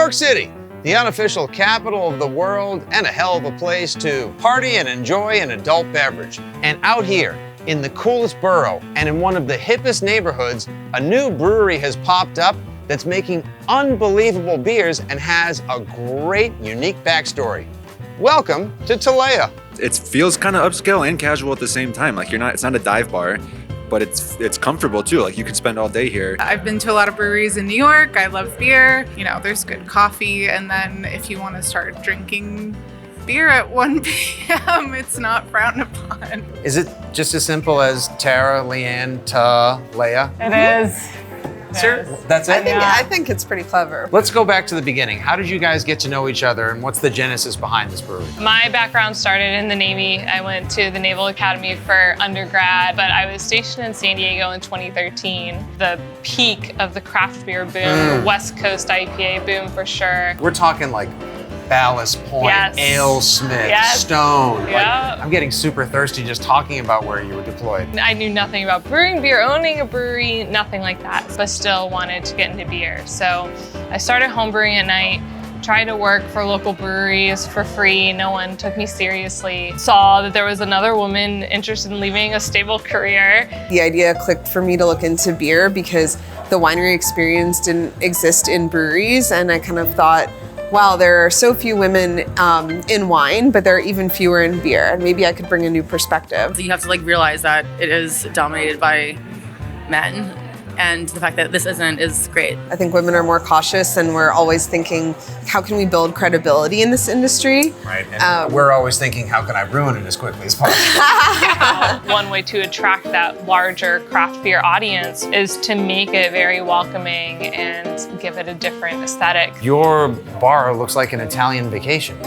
York City, the unofficial capital of the world and a hell of a place to party and enjoy an adult beverage. And out here, in the coolest borough and in one of the hippest neighborhoods, a new brewery has popped up that's making unbelievable beers and has a great, unique backstory. Welcome to Talea. It feels kind of upscale and casual at the same time. Like it's not a dive bar, but it's comfortable too. Like you could spend all day here. I've been to a lot of breweries in New York. I love beer. You know, there's good coffee. And then if you want to start drinking beer at 1 p.m., it's not frowned upon. Is it just as simple as Tara, Leanne, Talea? It is. Sure. That's it? I think it's pretty clever. Let's go back to the beginning. How did you guys get to know each other and what's the genesis behind this brewery? My background started in the Navy. I went to the Naval Academy for undergrad, but I was stationed in San Diego in 2013. The peak of the craft beer boom, West Coast IPA boom for sure. We're talking like Ballast Point, AleSmith, Stone. Yeah. Like, I'm getting super thirsty just talking about where you were deployed. I knew nothing about brewing beer, owning a brewery, nothing like that, but still wanted to get into beer. So I started homebrewing at night, tried to work for local breweries for free. No one took me seriously. Saw that there was another woman interested in leaving a stable career. The idea clicked for me to look into beer because the winery experience didn't exist in breweries, and I kind of thought, wow, there are so few women in wine, but there are even fewer in beer, and maybe I could bring a new perspective. So you have to realize that it is dominated by men, and the fact that this isn't is great. I think women are more cautious, and we're always thinking, how can we build credibility in this industry? Right, and we're always thinking, how can I ruin it as quickly as possible? One way to attract that larger craft beer audience is to make it very welcoming and give it a different aesthetic. Your bar looks like an Italian vacation.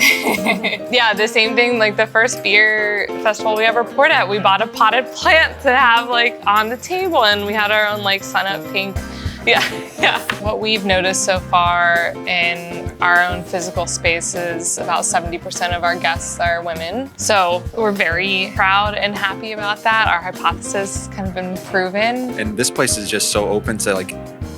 Yeah, the same thing, like the first beer festival we ever poured at, we bought a potted plant to have on the table, and we had our own Sun Up Pink. Yeah. What we've noticed so far in our own physical spaces, about 70% of our guests are women. So we're very proud and happy about that. Our hypothesis has kind of been proven. And this place is just so open to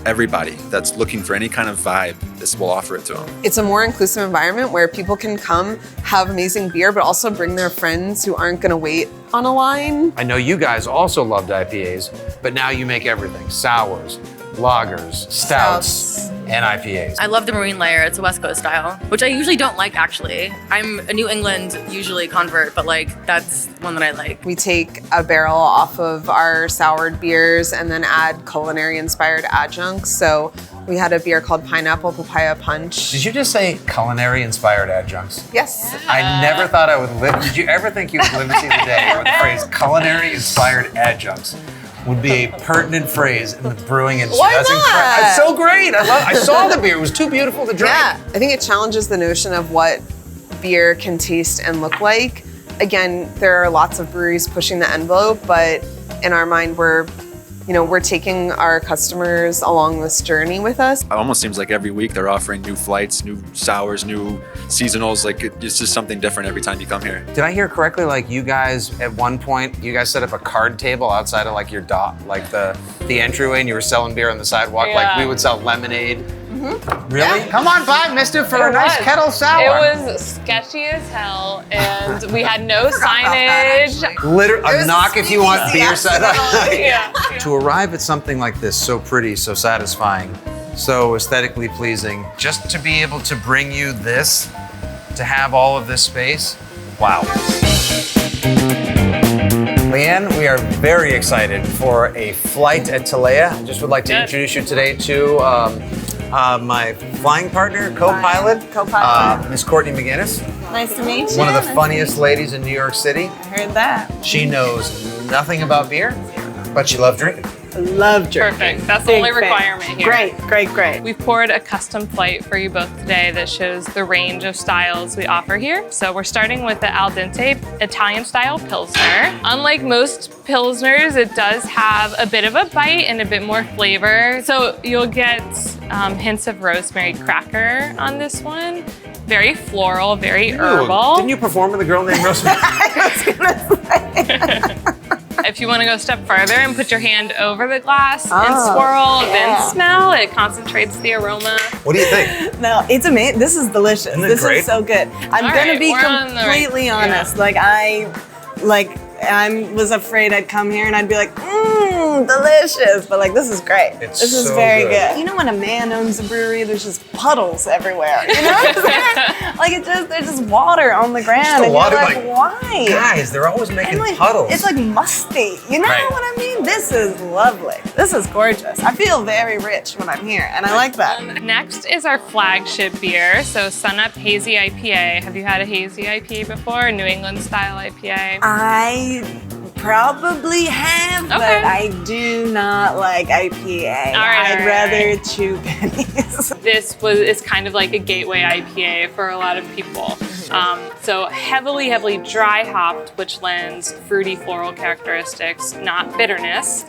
everybody that's looking for any kind of vibe. This will offer it to them. It's a more inclusive environment where people can come have amazing beer, but also bring their friends who aren't gonna wait on a line. I know you guys also loved IPAs, but now you make everything. Sours, lagers, stouts, and IPAs. I love the marine layer. It's a West Coast style, which I usually don't like, actually. I'm a New England usually convert, but that's one that I like. We take a barrel off of our soured beers and then add culinary inspired adjuncts. So we had a beer called Pineapple Papaya Punch. Did you just say culinary inspired adjuncts? Yes. I never thought I would live. Did you ever think you would live to see the day where the phrase culinary inspired adjuncts would be a pertinent phrase in the brewing industry? Why That's not? incredible. It's so great. I saw the beer. It was too beautiful to drink. Yeah, I think it challenges the notion of what beer can taste and look like. Again, there are lots of breweries pushing the envelope, but in our mind, we're taking our customers along this journey with us. It almost seems like every week they're offering new flights, new sours, new seasonals. It's just something different every time you come here. Did I hear correctly? You guys, at one point, you guys set up a card table outside of your the entryway, and you were selling beer on the sidewalk. Yeah. We would sell lemonade. Really? Yeah. Come on by, mister, for a nice kettle sour. It was sketchy as hell, and we had no signage. A knock if you want beer set up. Yeah. To arrive at something like this, so pretty, so satisfying, so aesthetically pleasing, just to be able to bring you this, to have all of this space, wow. Leanne, we are very excited for a flight at Talea. I just would like to introduce you today to my flying partner, co-pilot, Miss Courtney Maginnis. Nice to meet you. One of the funniest ladies in New York City. I heard that. She knows nothing about beer, but she loves drinking. Love drinking. Perfect. That's the only requirement here. Great. We've poured a custom flight for you both today that shows the range of styles we offer here. So we're starting with the al dente Italian style Pilsner. Unlike most Pilsners, it does have a bit of a bite and a bit more flavor. So you'll get hints of rosemary cracker on this one. Very floral, very herbal. Didn't you perform with a girl named Rosemary? I was gonna say. If you want to go a step further and put your hand over the glass and swirl, then smell, it concentrates the aroma. What do you think? No, it's amazing. This is delicious. Isn't it This great? is so good. I'm All gonna right, be we're on the right- completely honest. I was afraid I'd come here and I'd be like, delicious. But this is great. It's this is so very good. good. You know when a man owns a brewery, there's just puddles everywhere. You know what I'm saying? There's just water on the ground. Just the and water, you're like, why? Guys, they're always making puddles. It's musty. You know Right. what I mean? This is lovely. This is gorgeous. I feel very rich when I'm here, and I like that. Next is our flagship beer, so Sunup Hazy IPA. Have you had a hazy IPA before? New England style IPA? I probably have, but Okay. I do not like IPA. All right, I'd all rather right. chew pennies. This is kind of like a gateway IPA for a lot of people. So heavily dry hopped, which lends fruity floral characteristics, not bitterness.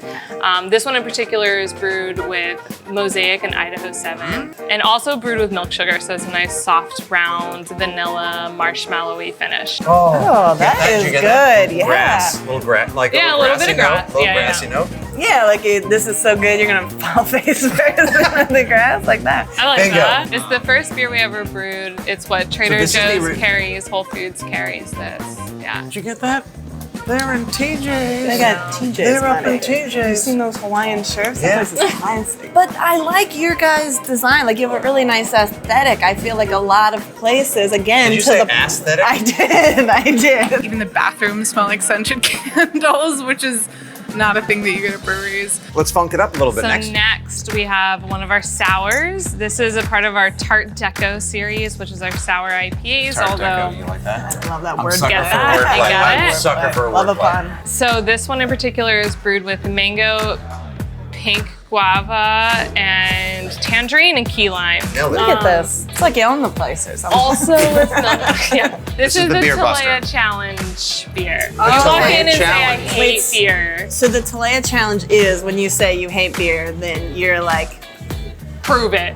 This one in particular is brewed with Mosaic and Idaho 7, and also brewed with milk sugar, so it's a nice soft, round, vanilla, marshmallowy finish. Oh, that Did is you get good. that? Yeah. Grass, little grass, Yeah, a little bit of grass. Little Yeah, grassy yeah. note. Yeah, this is so good, you're gonna fall face first in the grass like that. I like Bingo. that. It's the first beer we ever brewed. It's what Trader this is the Joe's ori- carries, Whole Foods carries this. Yeah. Did you get that? They're in TJ's. They got TJ's. They're up in honey. TJ's. You seen those Hawaiian shirts? Yeah. That place is classic. But I like your guys' design. You have a really nice aesthetic. I feel like a lot of places, again, Did you to say the aesthetic? I did. Even the bathrooms smell like scented candles, which is not a thing that you get at breweries. Let's funk it up a little bit So next. next we have one of our sours. This is a part of our Tart Deco series, which is our sour IPAs. Tart although Deco, you like that? I love that I'm word. sucker Get for that? wordplay. You got I'm it? a sucker for Love a wordplay. pun. So this one in particular is brewed with mango, pink guava, and tangerine and key lime. Nailed it. Look at this. It's like you own the place or something. Also with milk. Yeah. This is the the beer Talea buster. Challenge beer. You Talea walk in and Challenge. say, I hate beer. So the Talea challenge is when you say you hate beer, then you're like, Prove it.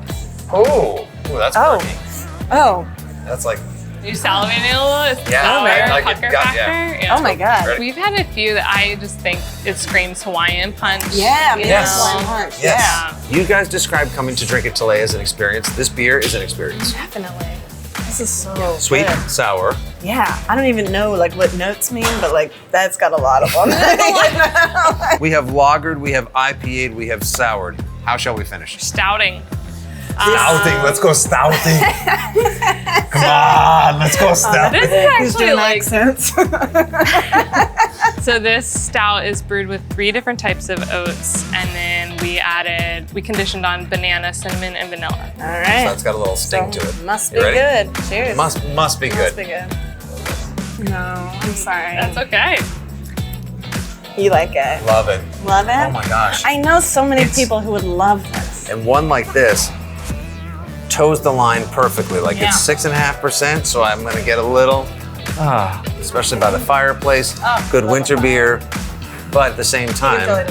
Oh, that's oh, pretty. oh, That's like, You salivating a little? Is Yeah, sour I like it. pucker Got- factor? yeah. oh my God. Ready? We've had a few that I just think it screams Hawaiian punch. Yeah, you Yes. know? One punch. yes. You guys described coming to drink at Talea as an experience. This beer is an experience. Yeah, definitely. This is so Sweet, good. sour. Yeah, I don't even know what notes mean, but that's got a lot of them. We have lagered, we have IPA'd, we have soured. How shall we finish? Stouting. Stouting, let's go stouting. Come on, let's go stouting. This is He's actually doing like, accents. so this stout is brewed with 3 different types of oats, and then we conditioned on banana, cinnamon, and vanilla. All right. That's got a little sting to it. Must You be ready? good. Cheers. Must be Must good. be good. No, I'm sorry. That's okay. You like it? Love it. Love it? Oh my gosh. I know so many It's- people who would love this. And one like this toes the line perfectly. Like Yeah. it's 6.5%, so I'm gonna get a little, especially by the fireplace. Good winter beer, but at the same time,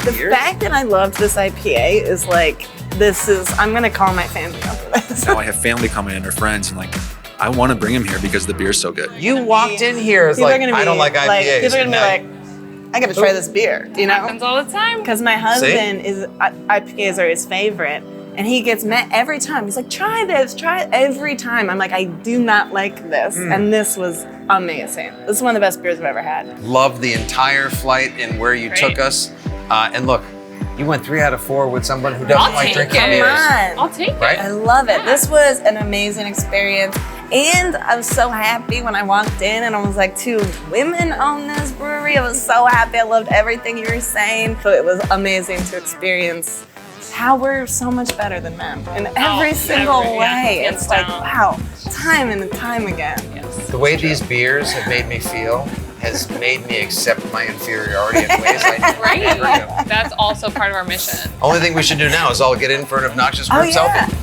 The fact that I loved this IPA is I'm gonna call my family over this. Now I have family coming in or friends, and I want to bring them here because the beer's so good. you walked in here as People are like, gonna I be don't like IPAs. People are and gonna now- be like, I gotta try this beer, you know? Happens all the time. Because my husband IPAs are his favorite, and he gets met every time. He's like, try this, try it every time. I'm like, I do not like this, and this was amazing. This is one of the best beers I've ever had. Loved the entire flight and where you took us. And look, you went 3 out of 4 with someone who doesn't I'll like take drinking it. beers. I'll take it. Right? I love it. This was an amazing experience. And I was so happy when I walked in and I was like, 2 women own this brewery. I was so happy. I loved everything you were saying. So it was amazing to experience how we're so much better than men in every single way. hands It's like, down. wow, time and time again. The way these beers have made me feel has made me accept my inferiority in ways I never Right? do. That's also part of our mission. Only thing we should do now is all get in for an obnoxious group selfie.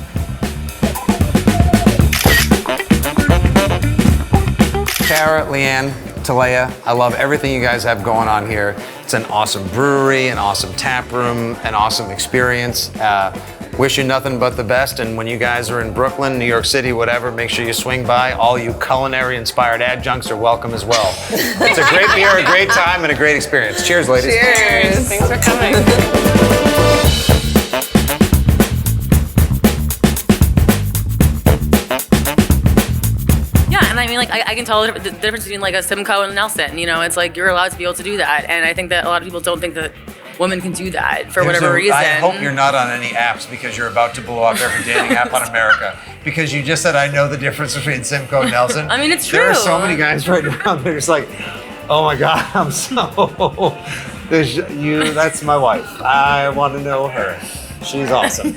Kara, Leanne, Talea, I love everything you guys have going on here. It's an awesome brewery, an awesome tap room, an awesome experience. Wish you nothing but the best. And when you guys are in Brooklyn, New York City, whatever, make sure you swing by. All you culinary-inspired adjuncts are welcome as well. It's a great beer, a great time, and a great experience. Cheers, ladies. Cheers. Thanks for coming. And I mean, like, I can tell the difference between like a Simcoe and a Nelson. You know, it's like you're allowed to be able to do that. And I think that a lot of people don't think that women can do that for whatever reason. I hope you're not on any apps because you're about to blow up every dating app on America. Because you just said, I know the difference between Simcoe and Nelson. I mean, it's true. There are so many guys right now, they're just like, oh my God, I'm so, that's my wife. I want to know her. She's awesome.